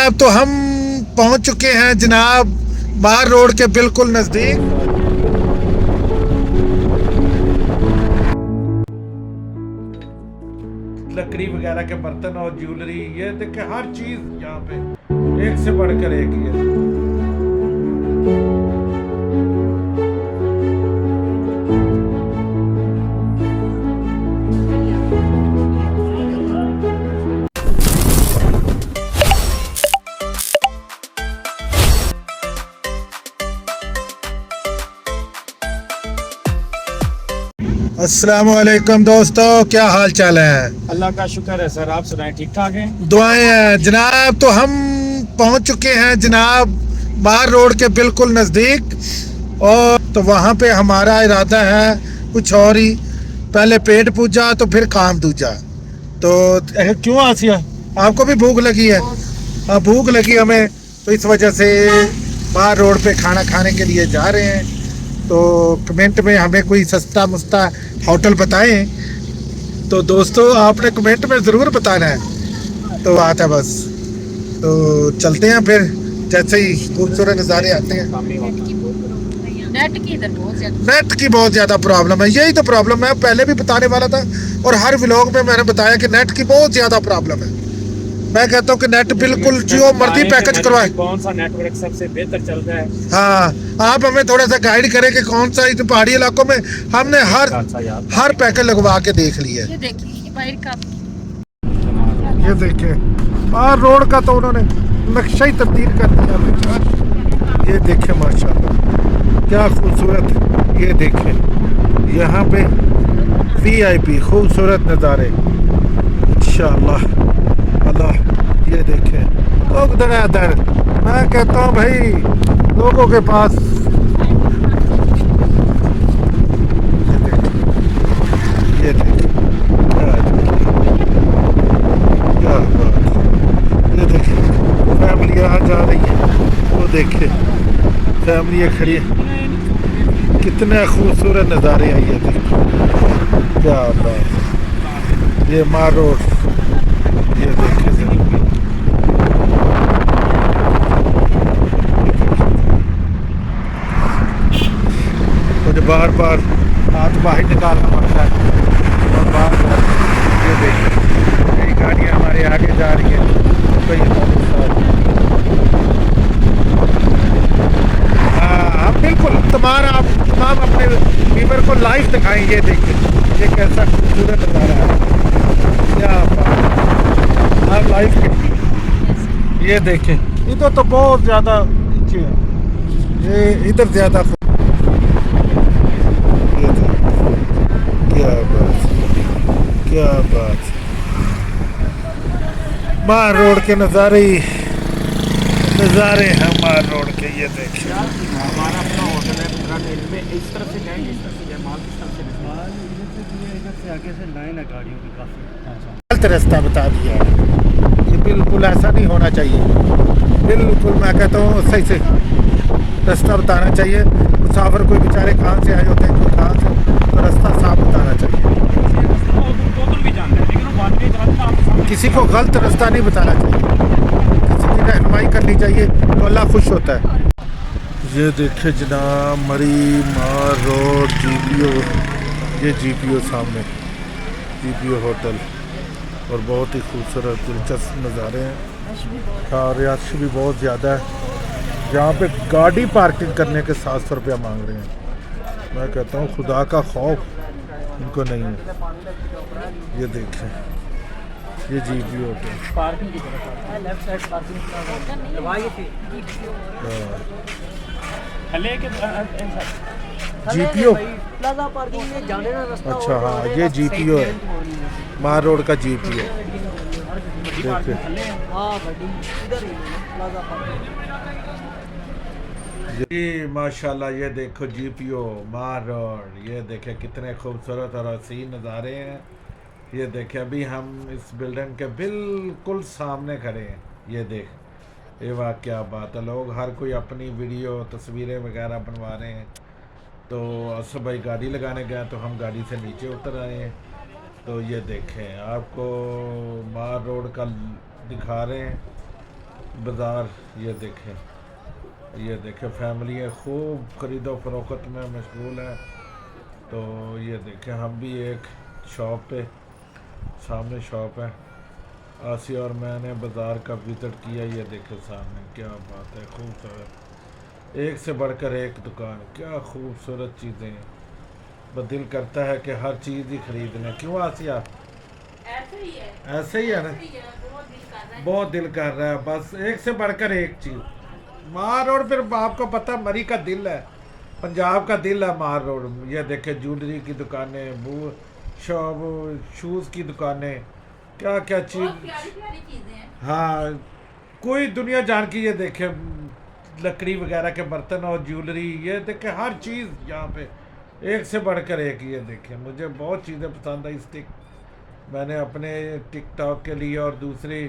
जनाब, तो हम पहुंच चुके हैं जनाब बाहर रोड के बिल्कुल नजदीक। लकड़ी वगैरह के बर्तन और ज्वेलरी, ये देखे हर चीज यहाँ पे एक से बढ़कर एक ही है। अस्सलामुअलैकुम दोस्तों, क्या हाल चाल है? अल्लाह का शुक्र है सर, आप सुनाएं, ठीक ठाक हैं? दुआएं हैं जनाब। तो हम पहुंच चुके हैं जनाब बाहर रोड के बिल्कुल नज़दीक, और तो वहाँ पे हमारा इरादा है कुछ और ही। पहले पेट पूजा तो फिर काम दूजा। तो क्यों आसिया, आपको भी भूख लगी है? हाँ, भूख लगी हमें, तो इस वजह से बाहर रोड पे खाना खाने के लिए जा रहे हैं। तो कमेंट में हमें कोई सस्ता मुस्ता होटल बताएं। तो दोस्तों, आपने कमेंट में ज़रूर बताना है। तो बात है बस, तो चलते हैं फिर, जैसे ही खूबसूरत नज़ारे आते हैं। नेट की बहुत ज़्यादा प्रॉब्लम है, यही तो प्रॉब्लम है। पहले भी बताने वाला था और हर व्लॉग में मैंने बताया कि नेट की बहुत ज़्यादा प्रॉब्लम है। मैं कहता हूँ कि नेट बिल्कुल जो मर्जी पैकेज करवाए। कौन सा नेटवर्क सबसे बेहतर चल रहा है? हाँ, आप हमें थोड़ा सा गाइड करें कि कौन सा इन पहाड़ी इलाकों में। हमने हर पैकेज लगवा के देख लिया है। ये देखिए बाहर रोड का तो उन्होंने नक्शा ही तब्दील कर दिया। ये देखे माशाल्लाह क्या खूबसूरत। ये देखे यहाँ पे VIP खूबसूरत नज़ारे इंशाअल्लाह। अल्लाह, ये देखे लोग दर। मैं कहता हूँ भाई, लोगों के पास ये देखे क्या बात। ये देखे फैमिली आ जा रही है, वो देखे फैमिली खड़ी है। कितने खूबसूरत नज़ारे आई है, देखो क्या बात। ये मार रोड, ये देखे मुझे बार बार हाथ बाहर निकालना पड़ता है और बार ये देखिए कई गाड़ियाँ हमारे आगे जा रही हैं। हाँ बिल्कुल, तमाम अपने व्यूअर को लाइव दिखाएं। ये देखिए ये कैसा खूबसूरत नज़ारा है, क्या बात। आप लाइव के ये देखें, इधर तो बहुत ज़्यादा नीचे है, ये इधर ज़्यादा। क्या बात। मार रोड के नज़ारे हैं, मार रोड के। ये देखिए हमारा अपना होटल है में, इस तरफ से जाएंगे, इस तरफ से जाए, माल किस तरफ से? इधर से आगे से लाइन है गाड़ियों की काफ़ी। गलत रास्ता बता दिया है, ये बिल्कुल ऐसा नहीं होना चाहिए। बिल्कुल मैं कहता हूँ सही से रास्ता बताना चाहिए। मुसाफिर कोई बेचारे कहाँ से आए होते हैं, कोई कहाँ से, तो रास्ता साफ बताना चाहिए। किसी को गलत रास्ता नहीं बताना चाहिए, किसी की रहनुमाई करनी चाहिए, तो अल्लाह खुश होता है। ये देखे जनाब मरी मार रोड GPO, ये GPO सामने GPO होटल, और बहुत ही खूबसूरत दिलचस्प नज़ारे हैं। और रश भी बहुत ज़्यादा है। यहाँ पे गाड़ी पार्किंग करने के 700 रुपया मांग रहे हैं। मैं कहता हूँ खुदा का खौफ इनको नहीं है। ये देखें ये GPO होटल, पार्किंग की तरफ left side parking GPO plaza parking में जाने का रास्ता। अच्छा हाँ, ये GPO है, मार रोड का GPO। देखिए जी माशाल्लाह, ये देखो GPO मार रोड। ये देखे कितने खूबसूरत और हसीन नज़ारे हैं। ये देखे अभी हम इस बिल्डिंग के बिल्कुल सामने खड़े हैं। ये देख, ये वाह क्या बात है। लोग हर कोई अपनी वीडियो तस्वीरें वगैरह बनवा रहे हैं। तो असद भाई गाड़ी लगाने गए तो हम गाड़ी से नीचे उतर आए हैं। तो ये देखें आपको मार रोड का दिखा रहे हैं। बाज़ार। ये देखें फैमिली है खूब ख़रीदो फरोख्त में मशगूल है। तो ये देखें हम भी एक शॉप पे, सामने शॉप है, आसिया और मैंने बाज़ार का विज़िट किया। ये देखें सामने क्या बात है, खूबसूरत, एक से बढ़कर एक दुकान, क्या खूबसूरत चीज़ें हैं। बस दिल करता है कि हर चीज़ ही ख़रीद लें। क्यों आसिया? ऐसे ही है, ऐसे ही है ना, ऐसे ही है, बहुत दिल कर रहा है। बहुत दिल कर रहा है, बस एक से बढ़कर एक चीज़। मार रोड फिर आपको पता मरी का दिल है, पंजाब का दिल है मार रोड। ये देखे ज्वेलरी की दुकानें, बू शॉप, शूज़ की दुकानें, क्या क्या बहुत चीज़। प्यारी प्यारी चीजें हैं। हाँ, कोई दुनिया जान की। ये देखे लकड़ी वगैरह के बर्तन और ज्वेलरी, ये देखे हर चीज़ यहाँ पे एक से बढ़कर एक। ये देखे मुझे बहुत चीज़ें पसंद आई। स्टिक मैंने अपने टिकटॉक के लिए और दूसरे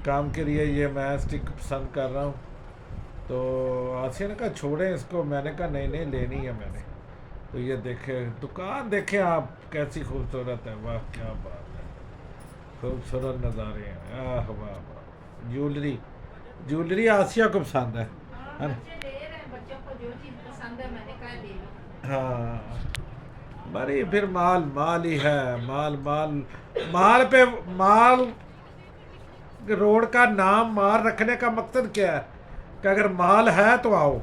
काम के लिए ये मैं स्टिक पसंद कर रहा हूँ। तो आसिया ने कहा छोड़ें इसको, मैंने कहा नहीं नहीं लेनी है मैंने। तो ये देखे दुकान देखें आप कैसी खूबसूरत है, वाह क्या बात है, खूबसूरत नज़ारे हैं। आह वाह वाह। ज्वेलरी आसिया को पसंद है ना? बच्चे ले रहे हैं, बच्चों को जो चीज पसंद है मैंने कहा ले लो। हाँ, बड़ी फिर माल ही है, माल पे माल। रोड का नाम माल रखने का मकसद क्या है कि अगर माल है तो आओ।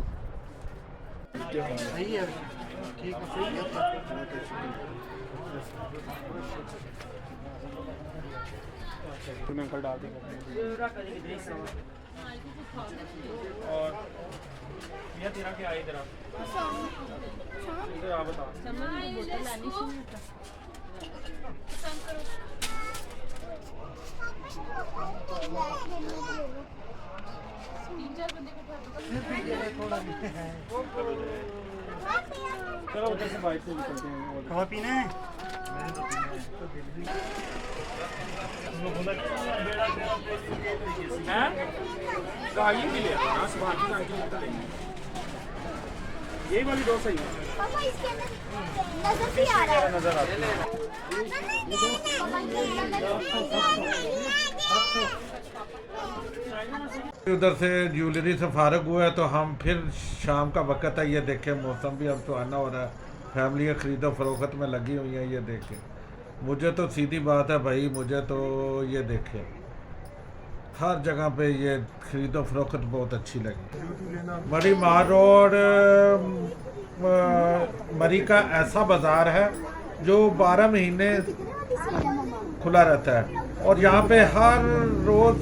सही है, ठीक है, सही है। तुम्हें अंकल डाल देंगे। और भैया तेरा क्या है इधर? इधर आप बताओ। चलो उधर से बाइक से निकलते हैं। कहाँ पीना है? गाड़ी भी ले आना, सुबह की गाड़ी निकलेंगे। यही वाली दो सही है। पापा इसके अंदर नजर भी आ रहा है। नजर आती है। उधर से ज्वेलरी से फारग हुआ है तो हम फिर शाम का वक्त है। ये देखे मौसम भी अब तो आना हो रहा है, फैमिली खरीदो फरोख्त में लगी हुई है। ये देखे मुझे तो सीधी बात है भाई, मुझे तो ये देखे हर जगह पे ये खरीदो फरोख्त बहुत अच्छी लगी। बड़ी मार रोड मरी का ऐसा बाज़ार है जो 12 महीने खुला रहता है और यहाँ पे हर रोज़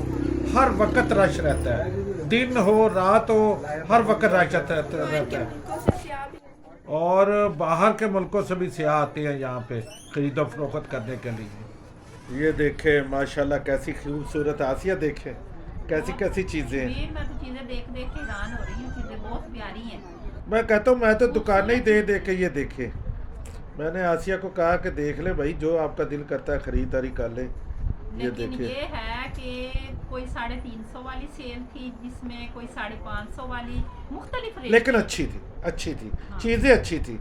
हर वक्त रश रहता है, दिन हो रात हो हर वक्त रश रहता है। और बाहर के मुल्कों से भी सियाह आते हैं यहाँ पे खरीदो फरोख्त करने के लिए। ये देखे माशाल्लाह कैसी खूबसूरत आसिया, देखे कैसी कैसी चीज़ें हैं। मैं तो चीजें देख देख के हैरान हो रही हूँ, चीजें बहुत प्यारी हैं। मैं कहता हूँ मैं तो दुकानें ही दे के ये देखे। मैंने आसिया को कहा कि देख ले भाई, जो आपका दिल करता है खरीदारी कर ले। ये लेकिन देखिए ये है कि कोई 350 वाली सेल थी, जिसमें कोई 550 वाली, मुख्तलिफ रेट। लेकिन अच्छी थी हाँ। चीज़ें अच्छी थी,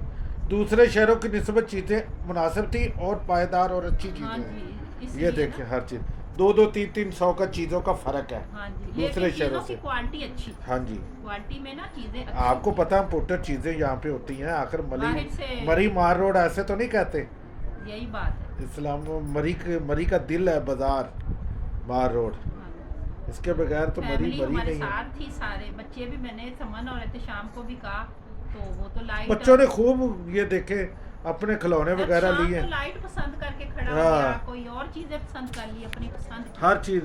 दूसरे शहरों की निस्बत चीज़ें मुनासिब थी और पायदार और अच्छी हाँ चीज़ें जी, हैं। इसलिए ये ना। देखें हर चीज़ 2-2, 3-3 सौ का चीज़ों का फ़र्क है हाँ जी, दूसरे लेकिन शहरों चीज़ों की से। क्वालिटी अच्छी, हाँ जी, क्वालिटी में ना चीजें अच्छी। आपको पता है इम्पोर्टेड चीज़ें यहाँ पे होती हैं। आखिर बाहर से- मरी मार रोड ऐसे तो नहीं कहते। यही बात है। इस्लाम मरी का दिल है बाज़ार मार रोड, हाँ। इसके बगैर तो मरी फैमिली हमारे नहीं है। साथ थी, सारे बच्चे भी, मैंने समन और रहते शाम को भी कहा तो वो तो लाइट, बच्चों ने खूब ये देखे अपने खिलौने वगैरह शाम लिए, को लाइट पसंद करके खड़ा हो हाँ। गया, कोई और चीजें पसंद कर ली अपनी पसंद की। हर चीज़।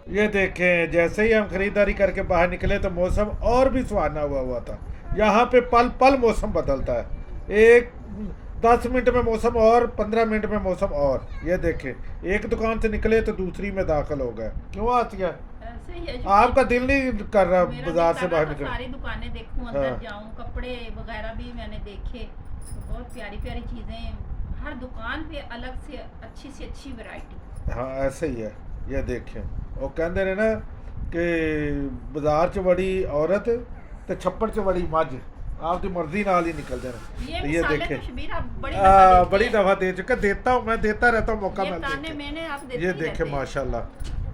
ये देखें जैसे ही हम खरीदारी करके बाहर निकले तो मौसम और भी सुहाना हुआ था। यहाँ पे पल पल मौसम बदलता है, एक 10 मिनट में मौसम और 15 मिनट में मौसम और। ये देखें एक दुकान से निकले तो दूसरी में दाखिल हो गए। क्यों आसिया, ऐसे ही है जो आपका दिल नहीं कर रहा मेरा बाजार दिल से कर रहा बाहर था निकले? सारी दुकानें देखूं, अंदर हाँ। जाऊं, कपड़े वगैरह भी मैंने देखे, तो बहुत प्यारी प्यारी चीजें, हर दुकान पे अलग से अच्छी वैरायटी। हाँ ऐसे ही है। ये देखें वो कहते रहे ना कि बाजार च बड़ी औरत तो छप्पड़ च बड़ी मझ, आपकी मर्जी नाल ही निकल जाना। ये तो ये मिसालें देखें तो शबीर आप बड़ी दफा देते बड़ी हैं। दफ़ा दे चुका, देता हूँ मैं, देता रहता हूँ मौका ये मिलता ताने है। मैंने आप देते ये ही देखे रहते हैं। माशाल्लाह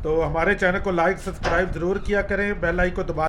तो हमारे चैनल को लाइक सब्सक्राइब ज़रूर किया करें, बेल आइकन को दबा